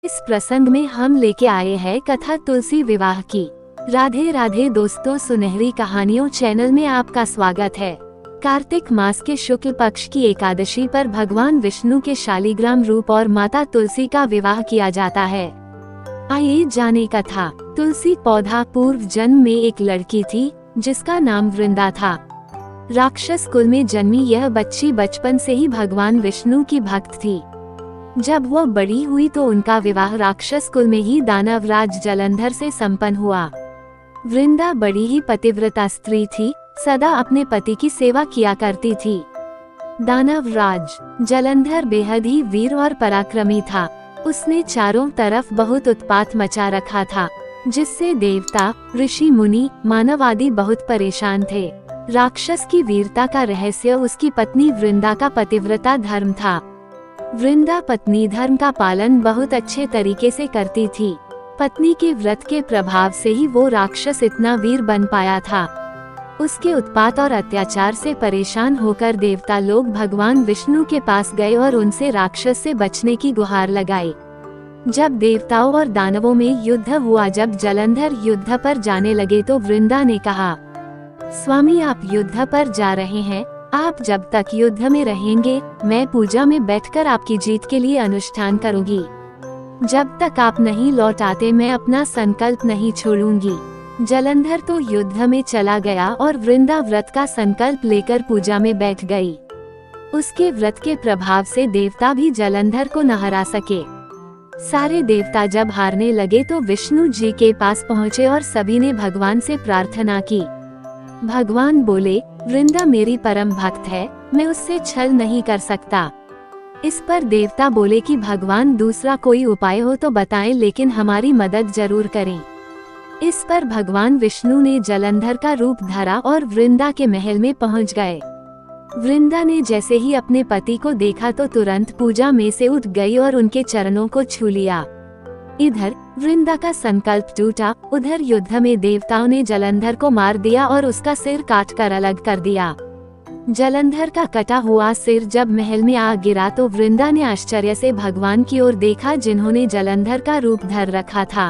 इस प्रसंग में हम लेके आए हैं कथा तुलसी विवाह की। राधे राधे दोस्तों, सुनहरी कहानियों चैनल में आपका स्वागत है। कार्तिक मास के शुक्ल पक्ष की एकादशी पर भगवान विष्णु के शालिग्राम रूप और माता तुलसी का विवाह किया जाता है। आइए जाने कथा। तुलसी पौधा पूर्व जन्म में एक लड़की थी जिसका नाम वृंदा था। राक्षस कुल में जन्मी यह बच्ची बचपन से ही भगवान विष्णु की भक्त थी। जब वह बड़ी हुई तो उनका विवाह राक्षस कुल में ही दानवराज जलंधर से संपन्न हुआ। वृंदा बड़ी ही पतिव्रता स्त्री थी, सदा अपने पति की सेवा किया करती थी। दानवराज जलंधर बेहद ही वीर और पराक्रमी था। उसने चारों तरफ बहुत उत्पात मचा रखा था, जिससे देवता, ऋषि मुनि, मानव आदि बहुत परेशान थे। राक्षस की वीरता का रहस्य उसकी पत्नी वृंदा का पतिव्रता धर्म था। वृंदा पत्नी धर्म का पालन बहुत अच्छे तरीके से करती थी। पत्नी के व्रत के प्रभाव से ही वो राक्षस इतना वीर बन पाया था। उसके उत्पात और अत्याचार से परेशान होकर देवता लोग भगवान विष्णु के पास गए और उनसे राक्षस से बचने की गुहार लगाई। जब देवताओं और दानवों में युद्ध हुआ, जब जलंधर युद्ध पर जाने लगे तो वृंदा ने कहा, स्वामी आप युद्ध पर जा रहे हैं, आप जब तक युद्ध में रहेंगे मैं पूजा में बैठकर आपकी जीत के लिए अनुष्ठान करूंगी। जब तक आप नहीं लौट आते मैं अपना संकल्प नहीं छोड़ूंगी। जलंधर तो युद्ध में चला गया और वृंदा व्रत का संकल्प लेकर पूजा में बैठ गई। उसके व्रत के प्रभाव से देवता भी जलंधर को न हरा सके। सारे देवता जब हारने लगे तो विष्णु जी के पास पहुँचे और सभी ने भगवान से प्रार्थना की। भगवान बोले, वृंदा मेरी परम भक्त है, मैं उससे छल नहीं कर सकता। इस पर देवता बोले कि भगवान दूसरा कोई उपाय हो तो बताएं, लेकिन हमारी मदद जरूर करें। इस पर भगवान विष्णु ने जलंधर का रूप धरा और वृंदा के महल में पहुंच गए। वृंदा ने जैसे ही अपने पति को देखा तो तुरंत पूजा में से उठ गई और उनके चरणों को छू लिया। इधर वृंदा का संकल्प टूटा, उधर युद्ध में देवताओं ने जलंधर को मार दिया और उसका सिर काट कर अलग कर दिया। जलंधर का कटा हुआ सिर जब महल में आ गिरा तो वृंदा ने आश्चर्य से भगवान की ओर देखा, जिन्होंने जलंधर का रूप धर रखा था।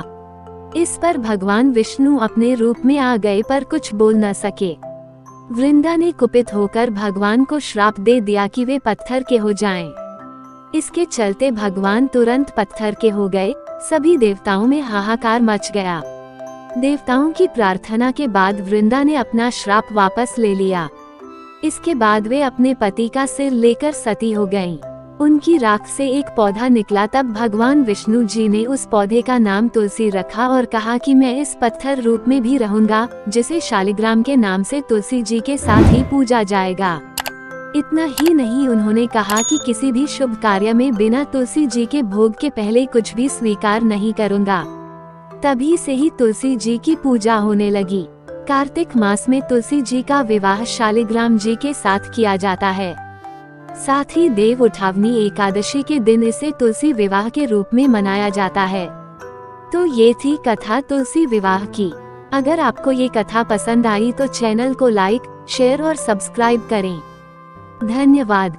इस पर भगवान विष्णु अपने रूप में आ गए पर कुछ बोल न सके। वृंदा ने कुपित होकर भगवान को श्राप दे दिया कि वे पत्थर के हो जाएं। इसके चलते भगवान तुरंत पत्थर के हो गए। सभी देवताओं में हाहाकार मच गया। देवताओं की प्रार्थना के बाद वृंदा ने अपना श्राप वापस ले लिया। इसके बाद वे अपने पति का सिर लेकर सती हो गईं। उनकी राख से एक पौधा निकला, तब भगवान विष्णु जी ने उस पौधे का नाम तुलसी रखा और कहा कि मैं इस पत्थर रूप में भी रहूंगा, जिसे शालिग्राम के नाम से तुलसी जी के साथ ही पूजा जाएगा। इतना ही नहीं, उन्होंने कहा कि किसी भी शुभ कार्य में बिना तुलसी जी के भोग के पहले कुछ भी स्वीकार नहीं करूंगा। तभी से ही तुलसी जी की पूजा होने लगी। कार्तिक मास में तुलसी जी का विवाह शालिग्राम जी के साथ किया जाता है। साथ ही देव उठावनी एकादशी के दिन इसे तुलसी विवाह के रूप में मनाया जाता है। तो ये थी कथा तुलसी विवाह की। अगर आपको ये कथा पसंद आई तो चैनल को लाइक, शेयर और सब्सक्राइब करें। धन्यवाद।